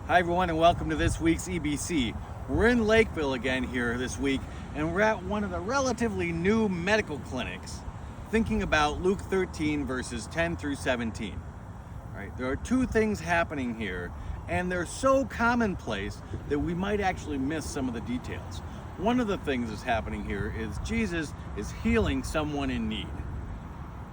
Hi everyone, and welcome to this week's EBC. We're in Lakeville again here this week, and we're at one of the relatively new medical clinics thinking about Luke 13 verses 10 through 17. All right, there are two things happening here, and they're so commonplace that we might actually miss some of the details. One of the things that's happening here is Jesus is healing someone in need.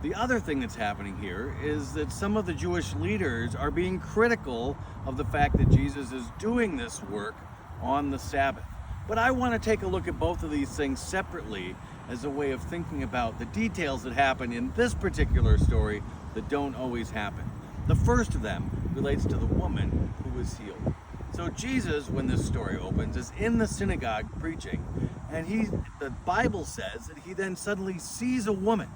The other thing that's happening here is that some of the Jewish leaders are being critical of the fact that Jesus is doing this work on the Sabbath. But I want to take a look at both of these things separately as a way of thinking about the details that happen in this particular story that don't always happen. The first of them relates to the woman who was healed. So Jesus, when this story opens, is in the synagogue preaching, and the Bible says that he then suddenly sees a woman.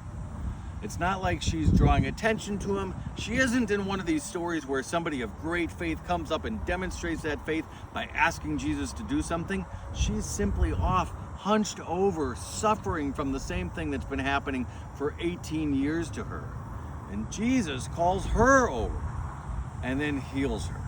It's not like she's drawing attention to him. She isn't in one of these stories where somebody of great faith comes up and demonstrates that faith by asking Jesus to do something. She's simply off, hunched over, suffering from the same thing that's been happening for 18 years to her. And Jesus calls her over and then heals her.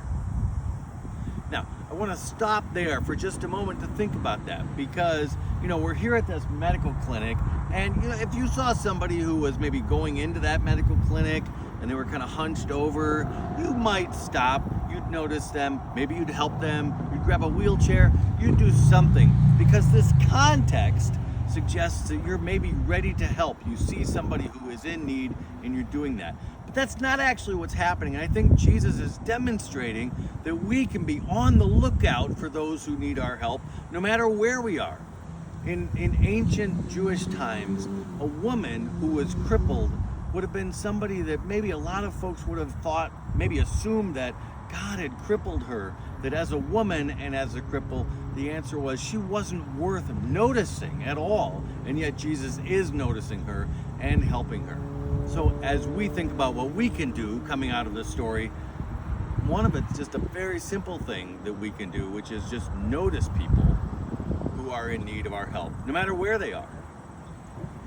Now, I want to stop there for just a moment to think about that, because we're here at this medical clinic, and if you saw somebody who was maybe going into that medical clinic and they were kind of hunched over, you might stop, you'd notice them, maybe you'd help them, you'd grab a wheelchair, you'd do something, because this context suggests that you're maybe ready to help. You see somebody who is in need and you're doing that. But that's not actually what's happening. And I think Jesus is demonstrating that we can be on the lookout for those who need our help, no matter where we are. In ancient Jewish times, a woman who was crippled would have been somebody that maybe a lot of folks would have thought, maybe assumed that God had crippled her, that as a woman and as a cripple, the answer was she wasn't worth noticing at all, and yet Jesus is noticing her and helping her. So as we think about what we can do coming out of this story, one of it's just a very simple thing that we can do, which is just notice people who are in need of our help, no matter where they are.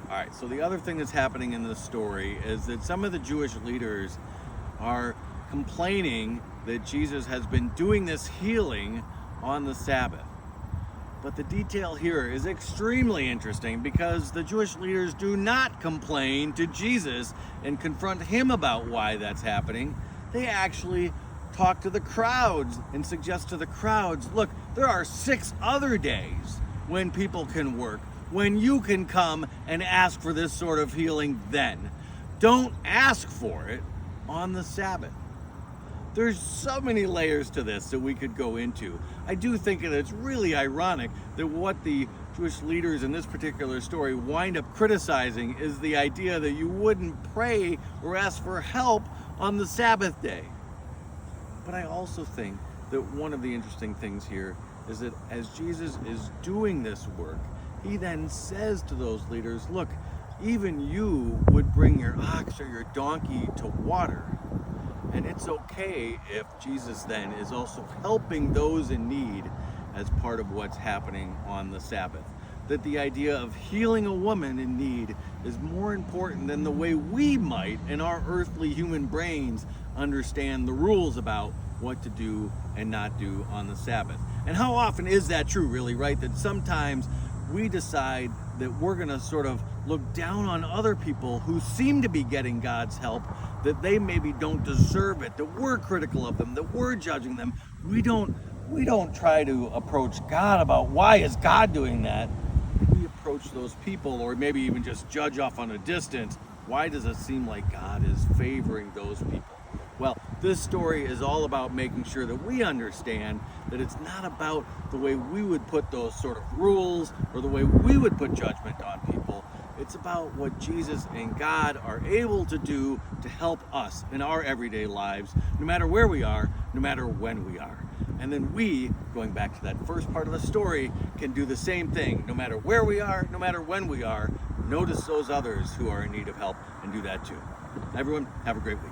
All right, so the other thing that's happening in this story is that some of the Jewish leaders are complaining that Jesus has been doing this healing on the Sabbath. But the detail here is extremely interesting, because the Jewish leaders do not complain to Jesus and confront him about why that's happening. They actually talk to the crowds and suggest to the crowds, look, there are 6 other days when people can work, when you can come and ask for this sort of healing then. Don't ask for it on the Sabbath. There's so many layers to this that we could go into. I do think that it's really ironic that what the Jewish leaders in this particular story wind up criticizing is the idea that you wouldn't pray or ask for help on the Sabbath day. But I also think that one of the interesting things here is that as Jesus is doing this work, he then says to those leaders, look, even you would bring your ox or your donkey to water. And it's okay if Jesus then is also helping those in need as part of what's happening on the Sabbath. That the idea of healing a woman in need is more important than the way we might, in our earthly human brains, understand the rules about what to do and not do on the Sabbath. And how often is that true, really, right? That sometimes we decide that we're going to sort of look down on other people who seem to be getting God's help, that they maybe don't deserve it, that we're critical of them, that we're judging them. We don't try to approach God about why is God doing that. We approach those people, or maybe even just judge off on a distance. Why does it seem like God is favoring those people? Well, this story is all about making sure that we understand that it's not about the way we would put those sort of rules or the way we would put judgment on people. It's about what Jesus and God are able to do to help us in our everyday lives, no matter where we are, no matter when we are. And then we, going back to that first part of the story, can do the same thing, no matter where we are, no matter when we are. Notice those others who are in need of help and do that too. Everyone, have a great week.